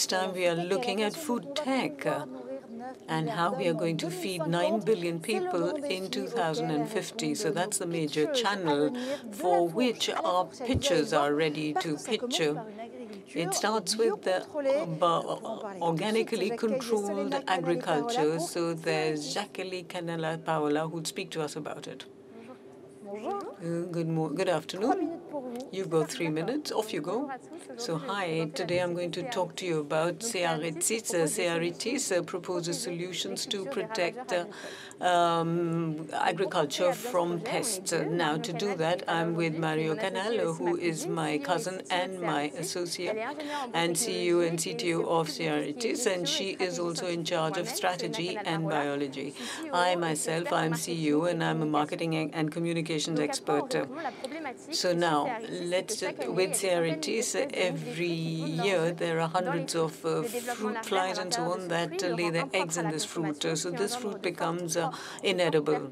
time we are looking at food tech and how we are going to feed 9 billion people in 2050. So that's the major channel for which our pitches are ready to pitch. It starts with the organically controlled agriculture. So there's Djalil, CANALE, PAROLA who'd speak to us about it. Good afternoon. You've got 3 minutes. Off you go. So hi, today I'm going to talk to you about Cearitis. Cearitis proposes solutions to protect agriculture from pests. Now, to do that, I'm with CANALE, who is my cousin and my associate, and CEO and CTO of Cearitis, and she is also in charge of strategy and biology. I myself, I'm CEO, and I'm a marketing and communications expert. So now, with Cearitis, every year there are hundreds of fruit flies and so on that lay their eggs in this fruit. So this fruit becomes inedible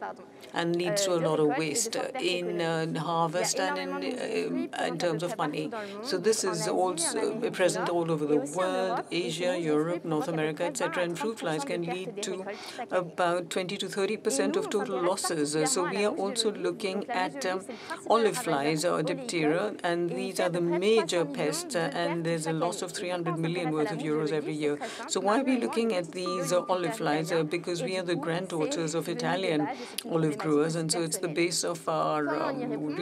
and leads to a lot of waste in harvest and in terms of money. So this is also present all over the world, Asia, Europe, North America, etc. And fruit flies can lead to about 20 to 30% of total losses. So we are also looking at olive flies or diphtheria, and these are the major pests, and there's a loss of 300 million worth of euros every year. So why are we looking at these olive flies? Because we are the granddaughters of Italian olive growers, and so it's the base of our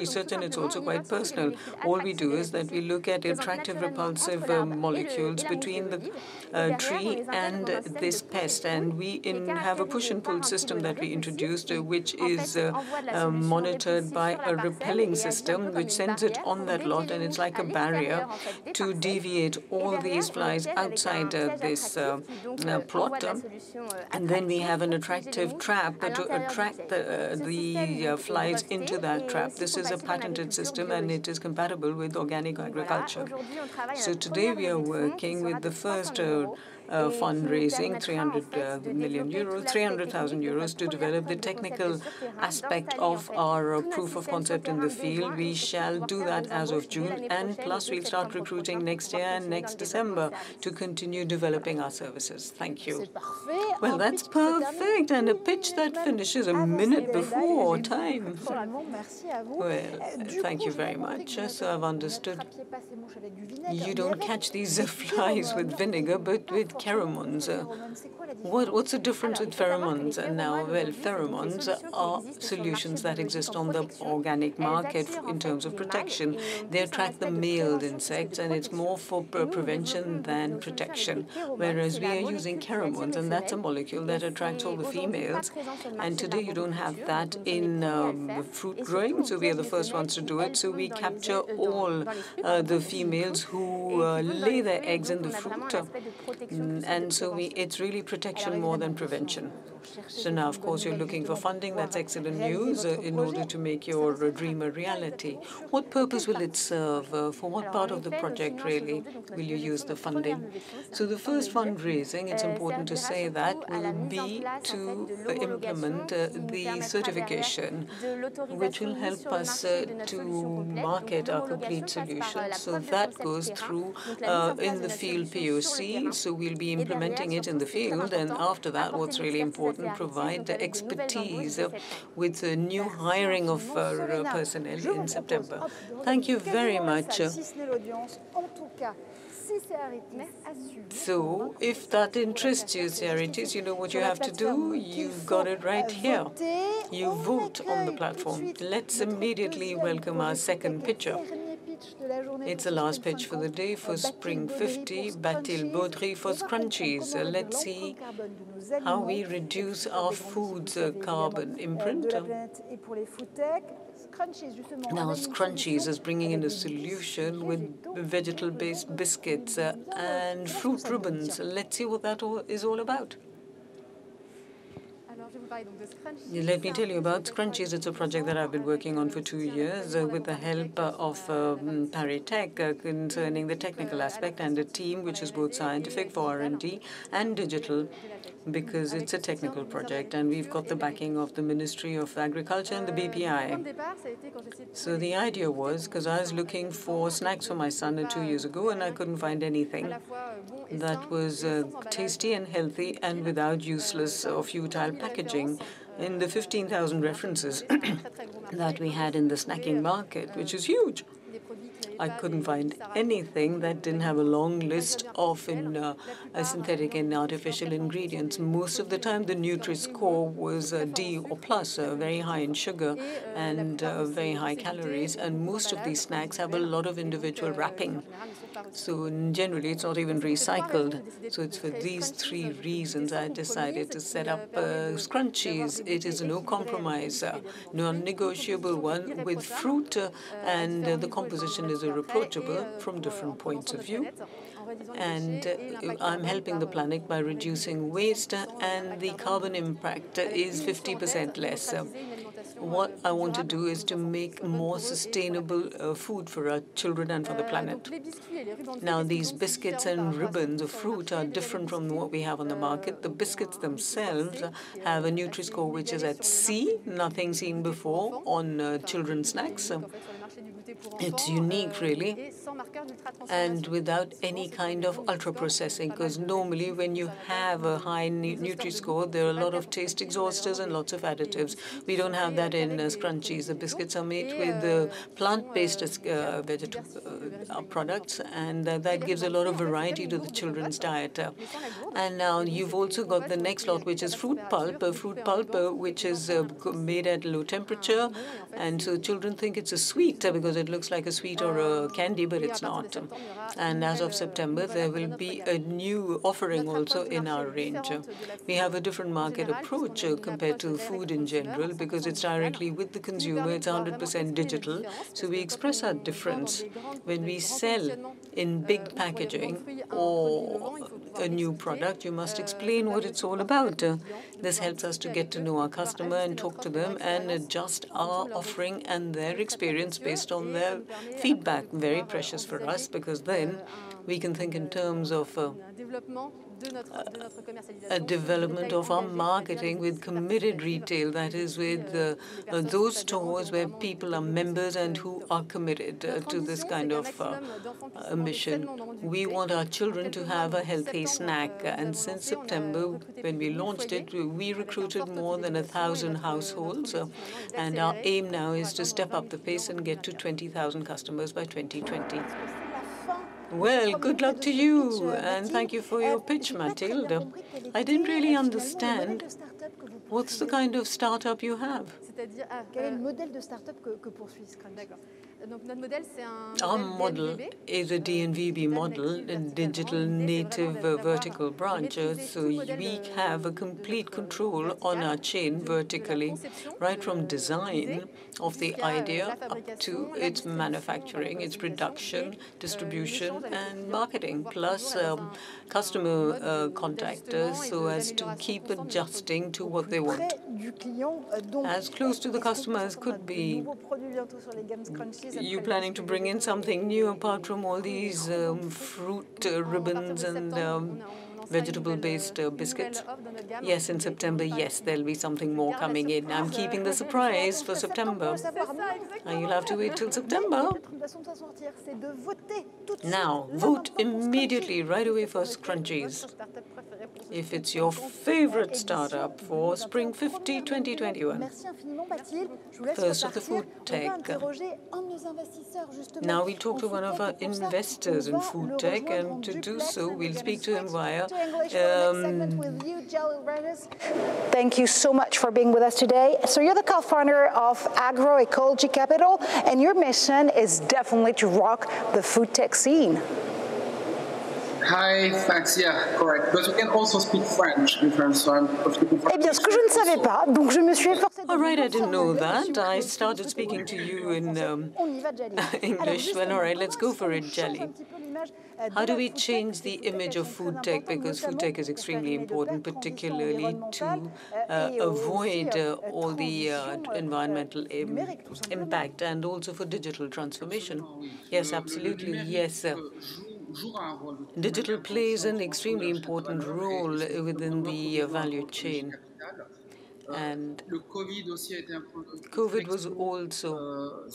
research, and it's also quite personal. All we do is that we look at attractive, repulsive molecules between the tree and this pest, and we have a push and pull system that we introduced, which is monitored by a repelling system, which sends it on that lot, and it's like a barrier to deviate all these flies outside this plot. And then we have an attractive trap to attract the flies into that trap. This is a patented system, and it is compatible with organic agriculture. So today we are working with the first fundraising, 300 million euros, 300,000 euros to develop the technical aspect of our proof of concept in the field. We shall do that as of June, and plus we'll start recruiting next year and next December to continue developing our services. Thank you. Well, that's perfect, and a pitch that finishes a minute before time. Well, thank you very much. So I've understood you don't catch these flies with vinegar, but with pheromones. What's the difference with pheromones now? Well, pheromones are solutions that exist on the organic market in terms of protection. They attract the male insects, and it's more for prevention than protection. Whereas we are using pheromones, and that's a molecule that attracts all the females. And today you don't have that in fruit growing, so we are the first ones to do it. So we capture all the females who lay their eggs in the fruit, and so it's really protection more than prevention. So now, of course, you're looking for funding. That's excellent news in order to make your dream a reality. What purpose will it serve? For what part of the project, really, will you use the funding? So the first fundraising, it's important to say that, will be to implement the certification, which will help us to market our complete solution. So that goes through in the field POC. So we'll be implementing it in the field, and after that, what's really important, provide the expertise with the new hiring of personnel in September. Thank you very much. So, if that interests you, Cearitis, you know what you have to do. You've got it right here. You vote on the platform. Let's immediately welcome our second pitcher. It's the last pitch for the day for SPRING50, Bathylle, BAUDRY for Scrunchiz. Let's see how we reduce our food's carbon imprint. Now, Scrunchiz is bringing in a solution with vegetable-based biscuits and fruit ribbons. Let's see what that is all about. Let me tell you about Scrunchiz. It's a project that I've been working on for 2 years with the help of Paris-Saclay concerning the technical aspect and a team which is both scientific for R&D and digital, because it's a technical project, and we've got the backing of the Ministry of Agriculture and the BPI. So the idea was, because I was looking for snacks for my son 2 years ago and I couldn't find anything that was tasty and healthy and without useless or futile packaging. In the 15,000 references that we had in the snacking market, which is huge, I couldn't find anything that didn't have a long list of synthetic and artificial ingredients. Most of the time, the Nutri-Score was D or plus, very high in sugar and very high calories. And most of these snacks have a lot of individual wrapping. So generally, it's not even recycled. So it's for these 3 reasons I decided to set up Scrunchiz. It is a no-compromise, non-negotiable one with fruit, and the composition is irreproachable from different points of view. And I'm helping the planet by reducing waste, and the carbon impact is 50% less. What I want to do is to make more sustainable food for our children and for the planet. Now, these biscuits and ribbons of fruit are different from what we have on the market. The biscuits themselves have a Nutri-Score which is at C, nothing seen before on children's snacks. It's unique, really, and without any kind of ultra-processing, because normally when you have a high Nutri-Score, there are a lot of taste exhausters and lots of additives. We don't have that in Scrunchiz. The biscuits are made with plant-based vegetable products, and that gives a lot of variety to the children's diet. And now you've also got the next lot, which is fruit pulp, which is made at low temperature, and so children think it's a sweet because it looks like a sweet or a candy, but it's not. And as of September, there will be a new offering also in our range. We have a different market approach compared to food in general, because it's directly with the consumer, it's 100% digital. So we express our difference when we sell in big packaging or a new product. You must explain what it's all about. This helps us to get to know our customer and talk to them and adjust our offering and their experience based on their feedback. Very precious for us, because then we can think in terms of a development of our marketing with committed retail, that is with those stores where people are members and who are committed to this kind of mission. We want our children to have a healthy snack, and since September, when we launched it, we recruited more than 1,000 households, and our aim now is to step up the pace and get to 20,000 customers by 2020. Well, good luck to you, and thank you for your pitch, Mathilde. I didn't really understand what's the kind of startup you have. Our model is a DNVB model, a digital native vertical branch. So we have a complete control on our chain vertically, right from design of the idea up to its manufacturing, its production, distribution, and marketing, plus customer contact, so as to keep adjusting to what they want. As close to the customer as could be. You planning to bring in something new apart from all these fruit ribbons and vegetable-based biscuits? Yes, in September, yes, there'll be something more coming in. I'm keeping the surprise for September. You'll have to wait till September. Now, vote immediately, right away for Scrunchiz. If it's your favorite startup for SPRING50 2021. First of the food tech. Now we'll talk to one of our investors in food tech, and to do so, we'll speak to him via Thank you so much for being with us today. So you're the co-founder of Agroecology Capital, and your mission is definitely to rock the food tech scene. Hi, thanks. Yeah, correct. But we can also speak French in France, so I'm perfectly comfortable. Eh bien, ce que je ne savais pas, donc je me suis efforcée de... All right, I didn't know that. I started speaking to you in English. Well, all right, let's go for it, Djalil. How do we change the image of food tech? Because food tech is extremely important, particularly to avoid all the environmental impact and also for digital transformation. Yes, absolutely. Yes. Digital plays an extremely important role within the value chain. And COVID was also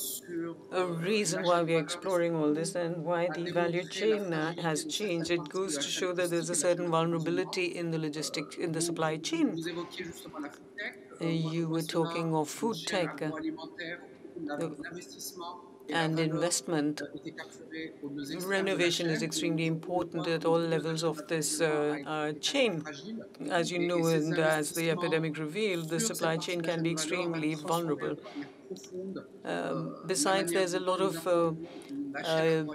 a reason why we are exploring all this and why the value chain has changed. It goes to show that there's a certain vulnerability in the logistics, in the supply chain. You were talking of food tech and investment. Renovation is extremely important at all levels of this chain. As you know, and as the epidemic revealed, the supply chain can be extremely vulnerable. Besides, there's a lot of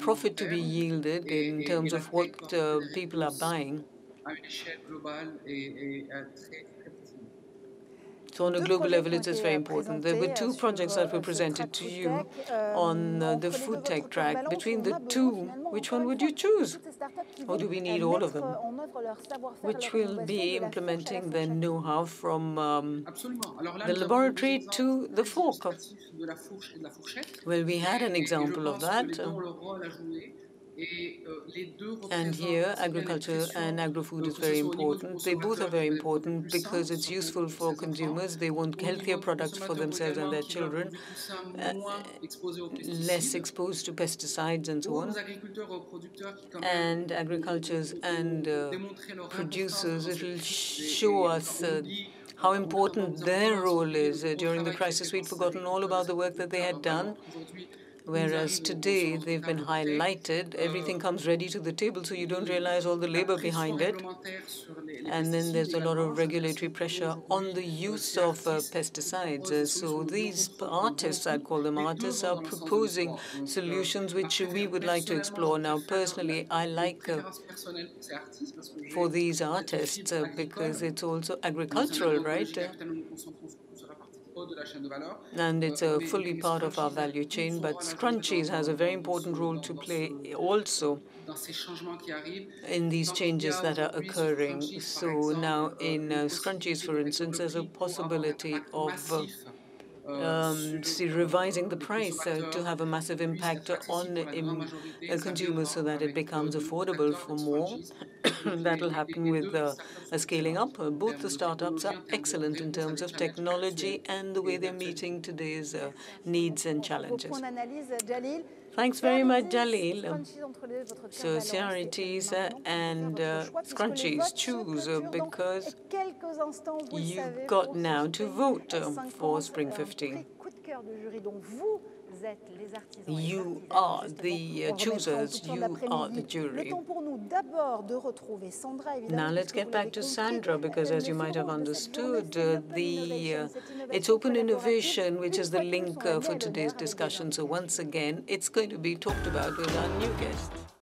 profit to be yielded in terms of what people are buying. So on a global level, it is very important. There were two projects that were presented to you on the food tech track. Between the two, which one would you choose? Or do we need all of them? Which will be implementing their know-how from the laboratory to the fork. Well, we had an example of that. And here, agriculture and agro-food is very important. They both are very important because it's useful for consumers. They want healthier products for themselves and their children, less exposed to pesticides and so on. And agricultures and producers, it will show us how important their role is. During the crisis, we'd forgotten all about the work that they had done. Whereas today they've been highlighted, everything comes ready to the table, so you don't realize all the labor behind it. And then there's a lot of regulatory pressure on the use of pesticides. So these artists, I'd call them artists, are proposing solutions which we would like to explore. Now, personally, I like for these artists because it's also agricultural, right? And it's a fully part of our value chain, but Scrunchiz has a very important role to play also in these changes that are occurring. So now in Scrunchiz, for instance, there's a possibility of revising the price to have a massive impact on consumers so that it becomes affordable for more. That will happen with a scaling up. Both the startups are excellent in terms of technology and the way they're meeting today's needs and challenges. Thanks very much, Djalil. So Cearitis and Scrunchiz, choose because you've got now to vote for SPRING50. You are the choosers, you are the jury. Now let's get back to Sandra, because as you might have understood, it's open innovation, which is the link for today's discussion. So once again, it's going to be talked about with our new guest.